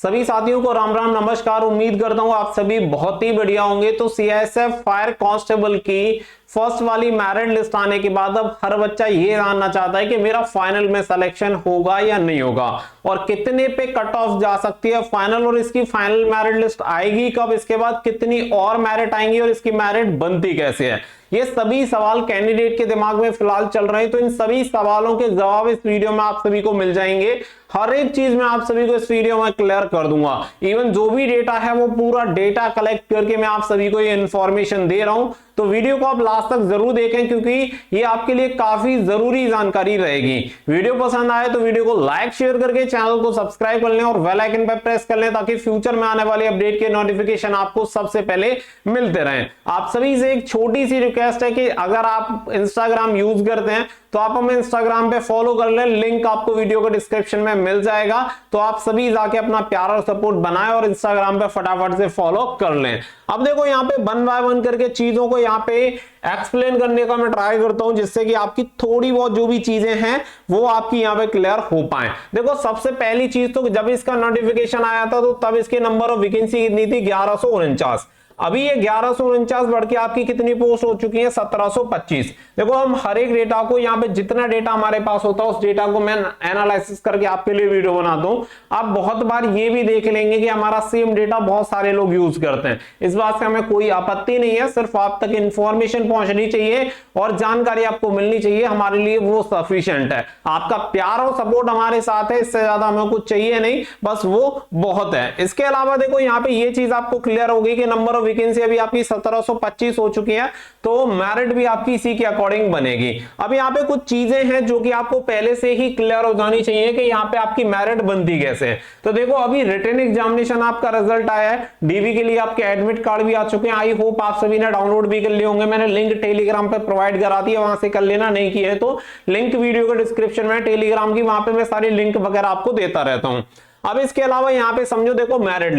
सभी साथियों को राम राम नमस्कार। उम्मीद करता हूं आप सभी बहुत ही बढ़िया होंगे। तो सीआईएसएफ फायर कांस्टेबल की फर्स्ट वाली मेरिट लिस्ट आने के बाद अब हर बच्चा ये जानना चाहता है कि मेरा फाइनल में सिलेक्शन होगा या नहीं होगा और कितने पे कट ऑफ जा सकती है फाइनल, और इसकी फाइनल मेरिट लिस्ट आएगी कब, इसके बाद कितनी और मेरिट आएंगी और इसकी मेरिट बनती कैसे है। ये सभी सवाल कैंडिडेट के दिमाग में फिलहाल चल रहे हैं। तो इन सभी सवालों के जवाब इस वीडियो में आप सभी को मिल जाएंगे। हर एक चीज मैं आप सभी को इस वीडियो में क्लियर कर दूंगा। इवन जो भी डेटा है वो पूरा डेटा कलेक्ट करके मैं आप सभी को ये इंफॉर्मेशन दे रहा हूं। तो वीडियो को आप लास्ट तक जरूर देखें क्योंकि ये आपके लिए काफी जरूरी जानकारी रहेगी। वीडियो पसंद आए तो वीडियो को लाइक शेयर करके चैनल को सब्सक्राइब कर लें और बेल आइकन पर प्रेस कर लें ताकि फ्यूचर में आने वाली अपडेट के नोटिफिकेशन आपको सबसे पहले मिलते रहें। आप सभी से एक छोटी सी रिक्वेस्ट है कि अगर आप इंस्टाग्राम यूज करते हैं तो आप हमें इंस्टाग्राम पे फॉलो कर लें, लिंक आपको वीडियो के डिस्क्रिप्शन में मिल जाएगा। तो आप सभी जाके अपना प्यार और सपोर्ट बनाएं और इंस्टाग्राम पे फटाफट से फॉलो कर लें। अब देखो यहाँ पे वन बाय वन करके चीजों को यहाँ पे एक्सप्लेन करने का मैं ट्राई करता हूं जिससे कि आपकी थोड़ी बहुत जो भी चीजें हैं वो आपकी यहाँ पे क्लियर हो पाए। देखो सबसे पहली चीज तो जब इसका नोटिफिकेशन आया था तो तब इसके नंबर ऑफ वैकेंसी कितनी थी, 1149। अभी ये 1149 बढ़ के आपकी कितनी पोस्ट हो चुकी है, 1725। देखो हम हर एक डेटा को यहाँ पे जितना डेटा हमारे पास होता है उस डेटा को मैं एनालिसिस करके आपके लिए वीडियो बनाता हूं। आप बहुत बार ये भी देख लेंगे कि हमारा सेम डेटा बहुत सारे लोग यूज करते हैं। इस बात से हमें कोई आपत्ति नहीं है, सिर्फ आप तक इंफॉर्मेशन पहुंचनी चाहिए और जानकारी आपको मिलनी चाहिए, हमारे लिए वो सफिशिएंट है। आपका प्यार और सपोर्ट हमारे साथ है, इससे ज्यादा हमें कुछ चाहिए नहीं, बस वो बहुत है। इसके अलावा देखो यहाँ पे ये चीज आपको क्लियर होगी कि नंबर ऑफ वैकेंसी अभी आपकी 1725 हो चुकी है, तो मेरिट भी आपकी इसी के अकॉर्डिंग बनेगी। अब यहाँ पे कुछ चीजें हैं जो कि आपको पहले से ही क्लियर हो जानी चाहिए कि यहाँ पे आपकी मेरिट बनती कैसे है। तो देखो अभी रिटन एग्जामिनेशन आपका रिजल्ट आया है, डीवी के लिए आपके एडमिट कार्ड भी आ चुके हैं। आई होप आप सभी ने डाउनलोड भी कर लिए होंगे, मैंने लिंक टेलीग्राम पे प्रोवाइड करा दी है, वहां से कर लेना। नहीं किया है तो लिंक वीडियो के डिस्क्रिप्शन में टेलीग्राम की, वहां पे मैं सारी लिंक वगैरह आपको देता रहता हूं। अब इसके अलावा यहाँ पे समझो देखो मेरिट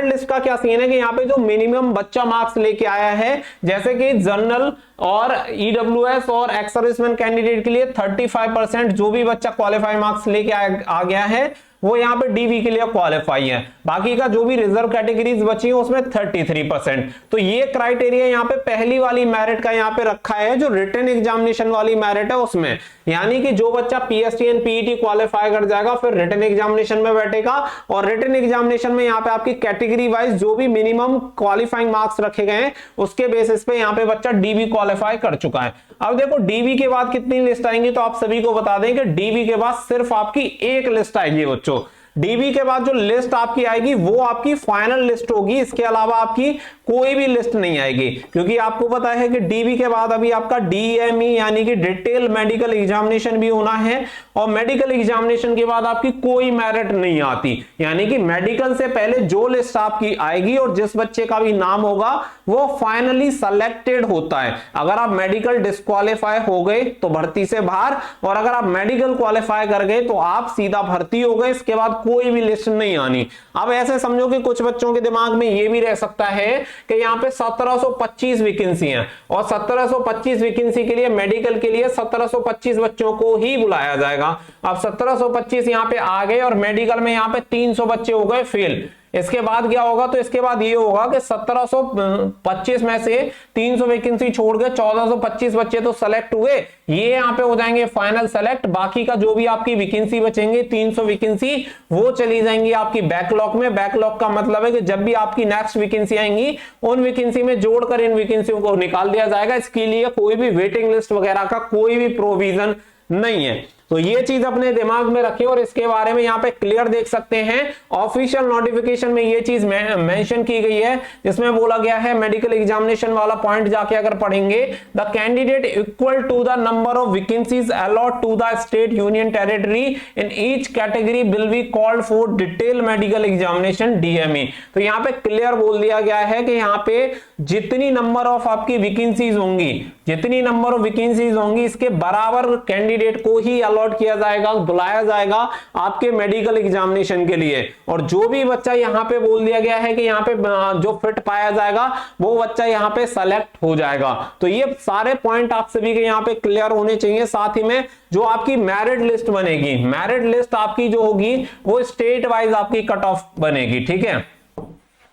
लिस्ट का क्या सीन है कि यहाँ पे जो मिनिमम बच्चा मार्क्स लेके आया है, जैसे कि जनरल और ईडब्ल्यूएस और एक्स सर्विसमैन कैंडिडेट के लिए 35% जो भी बच्चा क्वालिफाई मार्क्स लेके आ गया है वो यहाँ पे डीवी के लिए क्वालिफाई है। बाकी का जो भी रिजर्व कैटेगरीज बची है उसमें 33%। तो ये क्राइटेरिया यहाँ पे पहली वाली मेरिट का यहाँ पे रखा है जो रिटन एग्जामिनेशन वाली मेरिट है उसमें, यानी कि जो बच्चा पीएसटी एंड पीईटी क्वालिफाई कर जाएगा फिर रिटन एग्जामिनेशन में बैठेगा और रिटन एग्जामिनेशन में यहाँ पे आपकी कैटेगरी वाइज जो भी मिनिमम क्वालिफाइंग मार्क्स रखे गए हैं उसके बेसिस पे यहाँ पे बच्चा डीवी क्वालिफाई कर चुका है। अब देखो डीवी के बाद कितनी लिस्ट आएंगी, तो आप सभी को बता दें कि डीवी के बाद सिर्फ आपकी एक लिस्ट आएगी बच्चों। डीवी के बाद जो लिस्ट आपकी आएगी वो आपकी फाइनल लिस्ट होगी, इसके अलावा आपकी कोई भी लिस्ट नहीं आएगी, क्योंकि आपको पता है कि डीवी के बाद अभी आपका डीएमई यानी कि डिटेल मेडिकल एग्जामिनेशन भी होना है और मेडिकल एग्जामिनेशन के बाद आपकी कोई मेरिट नहीं आती, यानी कि मेडिकल से पहले जो लिस्ट आपकी आएगी और जिस बच्चे का भी नाम होगा वो फाइनली सेलेक्टेड होता है। अगर आप मेडिकल डिस्क्वालीफाई हो गए तो भर्ती से बाहर, और अगर आप मेडिकल क्वालिफाई कर गए तो आप सीधा भर्ती हो गए, इसके बाद कोई भी लिस्ट नहीं आनी। अब ऐसे समझो कि कुछ बच्चों के दिमाग में यह भी रह सकता है कि यहाँ पे 1725 वैकेंसी हैं और 1725 वैकेंसी के लिए मेडिकल के लिए 1725 बच्चों को ही बुलाया जाएगा। अब 1725 यहाँ पे आ गए और मेडिकल में यहाँ पे 300 बच्चे हो गए फेल। इसके बाद क्या होगा, तो इसके बाद ये होगा कि 1725 में से 300 वैकेंसी छोड़ के 1425 बच्चे तो सेलेक्ट हुए, ये यहाँ पे हो जाएंगे फाइनल सेलेक्ट। बाकी का जो भी आपकी वैकेंसी बचेंगे 300 वैकेंसी वो चली जाएंगी आपकी बैकलॉग में। बैकलॉग का मतलब है कि जब भी आपकी नेक्स्ट वैकेंसी आएंगी उन वैकेंसी में जोड़कर इन वैकेंसियों को निकाल दिया जाएगा। इसके लिए कोई भी वेटिंग लिस्ट वगैरह का कोई भी प्रोविजन नहीं है। तो ये चीज अपने दिमाग में रखें और इसके बारे में यहाँ पे क्लियर देख सकते हैं। ऑफिशियल नोटिफिकेशन में ये चीज मेंशन की गई है जिसमें बोला गया है, मेडिकल एग्जामिनेशन वाला पॉइंट जाके अगर पढ़ेंगे, the candidate equal to the number of vacancies allot to the state union territory in each category will be called for detail medical examination DME. तो यहाँ पे क्लियर बोल दिया गया है कि यहाँ पे जितनी नंबर ऑफ आपकी वैकेंसीज होंगी, जितनी नंबर ऑफ वैकेंसीज होंगी इसके बराबर कैंडिडेट को ही अलॉट किया जाएगा, बुलाया जाएगा आपके मेडिकल एग्जामिनेशन के लिए। और जो भी बच्चा यहाँ पे बोल दिया गया है कि यहाँ पे जो फिट पाया जाएगा वो बच्चा यहाँ पे सेलेक्ट हो जाएगा। तो ये सारे पॉइंट आप सभी के यहाँ पे क्लियर होने चाहिए। साथ ही में जो आपकी मेरिट लिस्ट बनेगी, मेरिट लिस्ट आपकी जो होगी वो स्टेट वाइज आपकी कट ऑफ बनेगी, ठीक है।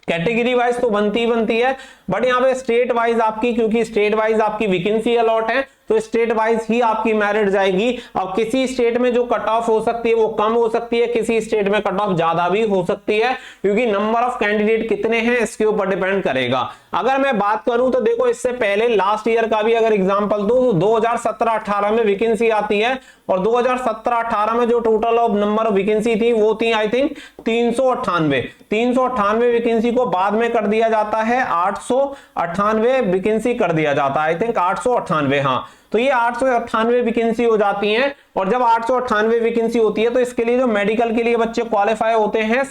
कैटेगरी वाइज तो बनती है, बट यहाँ पे स्टेट वाइज आपकी, क्योंकि स्टेट वाइज आपकी वैकेंसी अलॉट है तो स्टेट वाइज ही आपकी मेरिट जाएगी। अब किसी स्टेट में जो कट ऑफ हो सकती है वो कम हो सकती है, किसी स्टेट में कट ऑफ ज्यादा भी हो सकती है, क्योंकि नंबर ऑफ कैंडिडेट कितने हैं इसके ऊपर डिपेंड करेगा। अगर मैं बात करूं तो देखो इससे पहले लास्ट ईयर का भी अगर एग्जांपल दूं तो 2017-18 में वैकेंसी आती है, और 2017-18 में जो total of number of vacancy थी वो थी आई थिंक 398 वैकेंसी को बाद में कर दिया जाता है 898 वैकेंसी कर दिया जाता है, आई थिंक 898, हाँ। तो ये 898 वैकेंसी हो जाती हैं, और जब 898 वैकेंसी होती है तो इसके लिए जो मेडिकल के लिए बच्चे क्वालिफाई होते हैं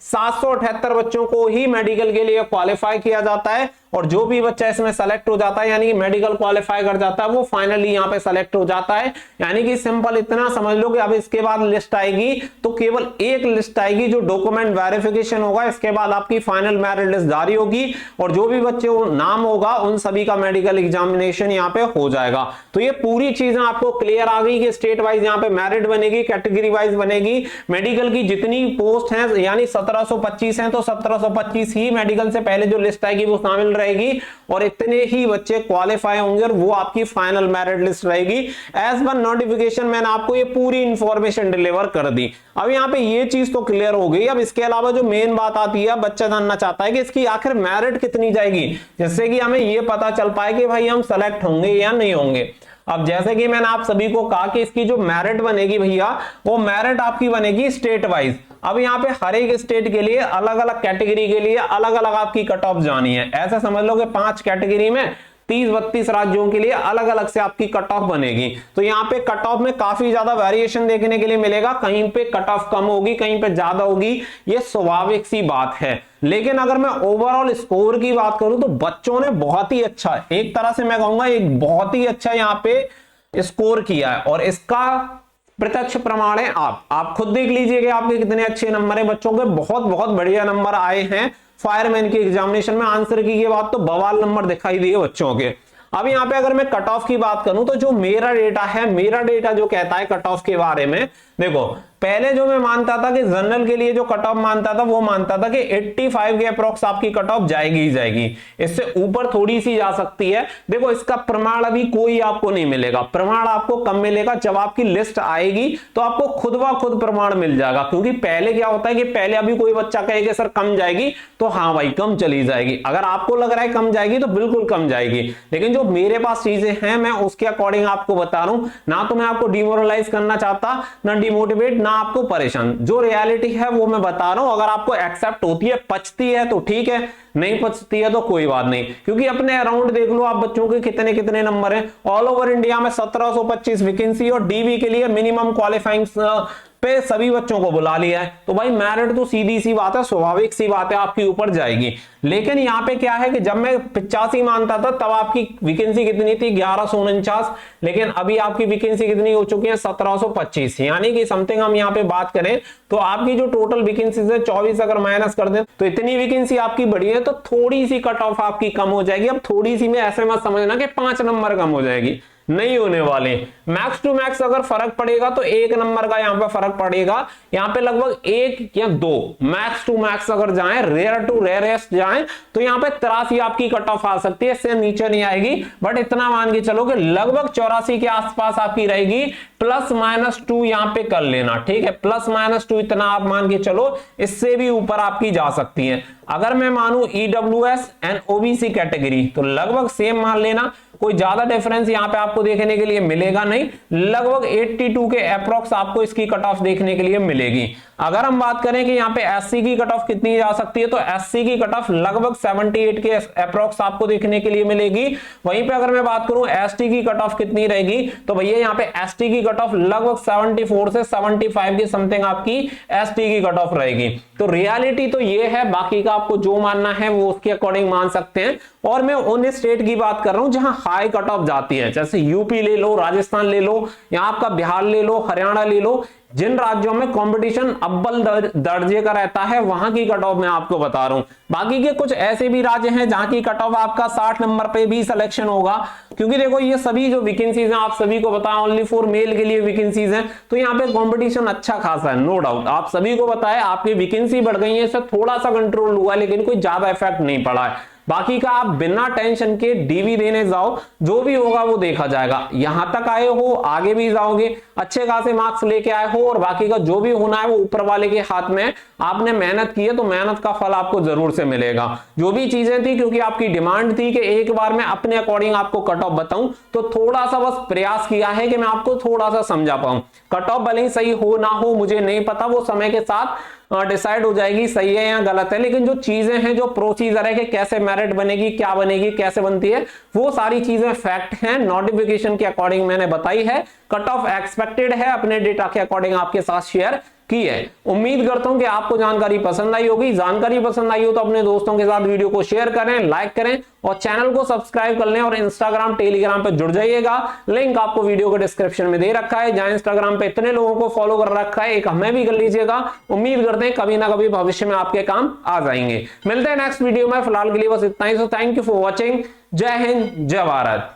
778 बच्चों को ही मेडिकल के लिए क्वालिफाई किया जाता है। और जो भी बच्चा इसमें सेलेक्ट हो जाता है यानी कि मेडिकल क्वालिफाई कर जाता है वो फाइनली यहाँ पे सेलेक्ट हो जाता है। यानी कि सिंपल इतना समझ लो कि अब इसके बाद लिस्ट आएगी तो केवल एक लिस्ट आएगी जो डॉक्यूमेंट वेरिफिकेशन होगा, इसके बाद आपकी फाइनल मेरिट लिस्ट जारी होगी, और जो भी बच्चे नाम होगा उन सभी का मेडिकल एग्जामिनेशन यहाँ पे हो जाएगा। तो ये पूरी चीजें आपको क्लियर आ गई कि स्टेट वाइज यहाँ पे मेरिट बनेगी, कैटेगरी वाइज बनेगी, मेडिकल की जितनी पोस्ट है यानी 1725 है तो 1725 ही मेडिकल से पहले जो लिस्ट आएगी वो शामिल रहेगी, और इतने ही बच्चे क्वालिफाई होंगे और वो आपकी फाइनल मेरिट लिस्ट रहेगी। एज पर नोटिफिकेशन मैंने आपको ये पूरी इंफॉर्मेशन डिलीवर कर दी। अब यहाँ पे ये चीज तो क्लियर हो गई। अब इसके अलावा जो मेन बात आती है, बच्चा जानना चाहता है कि इसकी आखिर मेरिट कितनी जाएगी, जिससे कि हमें ये पता चल पाए कि भाई हम सेलेक्ट होंगे या नहीं होंगे। अब जैसे कि मैंने आप सभी को कहा कि इसकी जो मेरिट बनेगी भैया वो मेरिट आपकी बनेगी स्टेट वाइज। अब यहाँ पे हर एक स्टेट के लिए अलग अलग कैटेगरी के लिए अलग अलग आपकी कट ऑफ जानी है। ऐसा समझ लो कि 5 कैटेगरी में 30-32 राज्यों के लिए अलग अलग से आपकी कट ऑफ बनेगी। तो यहाँ पे कट ऑफ में काफी ज्यादा वेरिएशन देखने के लिए मिलेगा, कहीं पे कट ऑफ कम होगी, कहीं पे ज्यादा होगी, ये स्वाभाविक सी बात है। लेकिन अगर मैं ओवरऑल स्कोर की बात करूं तो बच्चों ने बहुत ही अच्छा, एक तरह से मैं कहूंगा एक बहुत ही अच्छा यहाँ पे स्कोर किया है, और इसका प्रत्यक्ष प्रमाण है आप खुद देख लीजिए कि आपके कितने अच्छे नंबर है। बच्चों के बहुत बहुत बढ़िया नंबर आए हैं फायरमैन के एग्जामिनेशन में। आंसर की ये बात तो बवाल नंबर दिखाई दिए बच्चों के। अब यहाँ पे अगर मैं कट ऑफ की बात करूं तो जो मेरा डेटा है, मेरा डेटा जो कहता है कट ऑफ के बारे में, देखो पहले जो मैं मानता था कि जनरल के लिए जो कट ऑफ मानता था वो मानता था कि 85 के अप्रोक्स आपकी कट ऑफ जाएगी ही जाएगी, इससे ऊपर थोड़ी सी जा सकती है। देखो इसका प्रमाण अभी कोई आपको नहीं मिलेगा, प्रमाण आपको कम मिलेगा। जब आपकी लिस्ट आएगी तो आपको खुद ब खुद प्रमाण मिल जाएगा, क्योंकि पहले क्या होता है कि पहले अभी कोई बच्चा कहेगा सर कम जाएगी तो हाँ भाई कम चली जाएगी, अगर आपको लग रहा है कम जाएगी तो बिल्कुल कम जाएगी। लेकिन जो मेरे पास चीजें हैं मैं उसके अकॉर्डिंग आपको बता रहा हूं, ना तो मैं आपको डिमोरलाइज करना चाहता, ना डिमोटिवेट, ना आपको परेशान। जो रियलिटी है वो मैं बता रहा हूं, अगर आपको एक्सेप्ट होती है, पचती है तो ठीक है, नहीं पचती है तो कोई बात नहीं। क्योंकि अपने अराउंड देख लो आप बच्चों के कितने कितने नंबर हैं। ऑल ओवर इंडिया में 1725 वैकेंसी, और डीवी के लिए मिनिमम क्वालिफाइंग पे सभी बच्चों को बुला लिया है। तो भाई मेरिट तो सीधी सी बात है, स्वाभाविक सी बात है आपकी ऊपर जाएगी। लेकिन यहाँ पे क्या है कि जब मैं 85 मानता था तब आपकी वैकेंसी कितनी थी 1149, लेकिन अभी आपकी वैकेंसी कितनी हो चुकी है 1725। यानी कि समथिंग हम यहाँ पे बात करें तो आपकी जो टोटल वैकेंसी है 24 अगर माइनस कर दें तो इतनी वैकेंसी आपकी बढ़ी है, तो थोड़ी सी कट ऑफ आपकी कम हो जाएगी। अब थोड़ी सी में ऐसे मत समझना कि 5 नंबर कम हो जाएगी, नहीं होने वाले। मैक्स टू मैक्स अगर फर्क पड़ेगा तो 1 नंबर का यहाँ पे फर्क पड़ेगा, यहाँ पे लगभग 1 या 2 मैक्स टू मैक्स अगर जाएं, रेयर टू रेयरेस्ट जाएं तो यहाँ पे 83 आपकी कट ऑफ आ सकती है, इससे नीचे नहीं आएगी। बट इतना मान के चलो कि लगभग 84 के आसपास आपकी रहेगी, +-2 यहाँ पे कर लेना, ठीक है, +-2 इतना आप मान के चलो, इससे भी ऊपर आपकी जा सकती है। अगर मैं मानूं EWS एंड OBC कैटेगरी तो लगभग सेम मान लेना, कोई ज्यादा डिफरेंस यहाँ पे आपको देखने के लिए मिलेगा नहीं, लगभग 82 के अप्रोक्स आपको इसकी कट ऑफ देखने के लिए मिलेगी। अगर हम बात करें कि यहाँ पे SC की कट ऑफ कितनी जा सकती है तो SC की कट ऑफ लगभग 78 के अप्रोक्स आपको देखने के लिए मिलेगी। वहीं पे अगर मैं बात करूं ST की कट ऑफ कितनी रहेगी तो भैया यहाँ पे ST की कट ऑफ लगभग 74 से 75 की समथिंग आपकी ST की कट ऑफ रहेगी। तो रियलिटी तो ये है, बाकी का आपको जो मानना है वो उसके अकॉर्डिंग मान सकते हैं। और मैं उन स्टेट की बात कर रहा हूं जहां हाई कट ऑफ जाती है, जैसे यूपी ले लो, राजस्थान राजस्थान ले लो या आपका बिहार ले लो, हरियाणा ले लो, जिन राज्यों में कंपटीशन अव्वल दर्जे का रहता है वहां की कट ऑफ मैं आपको बता रहा हूं। बाकी के कुछ ऐसे भी राज्य हैं जहां की कट ऑफ आपका 60 नंबर पे भी सिलेक्शन होगा, क्योंकि देखो ये सभी जो वैकेंसीज हैं आप सभी को पता है ओनली फॉर मेल के लिए वैकेंसीज हैं, तो यहाँ पे कंपटीशन अच्छा खासा है, नो डाउट। आप सभी को पता है आपकी वैकेंसी बढ़ गई है, इससे थोड़ा सा कंट्रोल हुआ लेकिन कोई ज्यादा इफेक्ट नहीं पड़ा है। बाकी का आप बिना टेंशन के डीवी देने जाओ, जो भी होगा वो देखा जाएगा। यहां तक आए हो, आगे भी जाओगे, अच्छे खासे मार्क्स लेके आए हो, और बाकी का जो भी होना है वो ऊपर वाले के हाथ में। आपने मेहनत की है तो मेहनत का फल आपको जरूर से मिलेगा। जो भी चीजें थी, क्योंकि आपकी डिमांड थी कि एक बार मैं अपने अकॉर्डिंग आपको कट ऑफ बताऊं, तो थोड़ा सा बस प्रयास किया है कि मैं आपको थोड़ा सा समझा पाऊं। कट ऑफ भले ही सही हो ना हो मुझे नहीं पता, वो समय के साथ डिसाइड हो जाएगी सही है या गलत है, लेकिन जो चीजें हैं, जो प्रोसीजर है कि कैसे मेरिट बनेगी, क्या बनेगी, कैसे बनती है, वो सारी चीजें फैक्ट हैं, नोटिफिकेशन के अकॉर्डिंग मैंने बताई है। कट ऑफ एक्सपेक्टेड है, अपने डेटा के अकॉर्डिंग आपके साथ शेयर की है। उम्मीद करता हूं कि आपको जानकारी पसंद आई होगी। जानकारी पसंद आई हो तो अपने दोस्तों के साथ वीडियो को शेयर करें, लाइक करें और चैनल को सब्सक्राइब कर लें, और इंस्टाग्राम टेलीग्राम पे जुड़ जाइएगा। लिंक आपको वीडियो के डिस्क्रिप्शन में दे रखा है। जहां इंस्टाग्राम पे इतने लोगों को फॉलो कर रखा है, एक हमें भी कर लीजिएगा। उम्मीद करते हैं कभी ना कभी भविष्य में आपके काम आ जाएंगे। मिलते हैं नेक्स्ट वीडियो में, फिलहाल के लिए बस इतना ही। So thank you for watching. जय हिंद, जय भारत।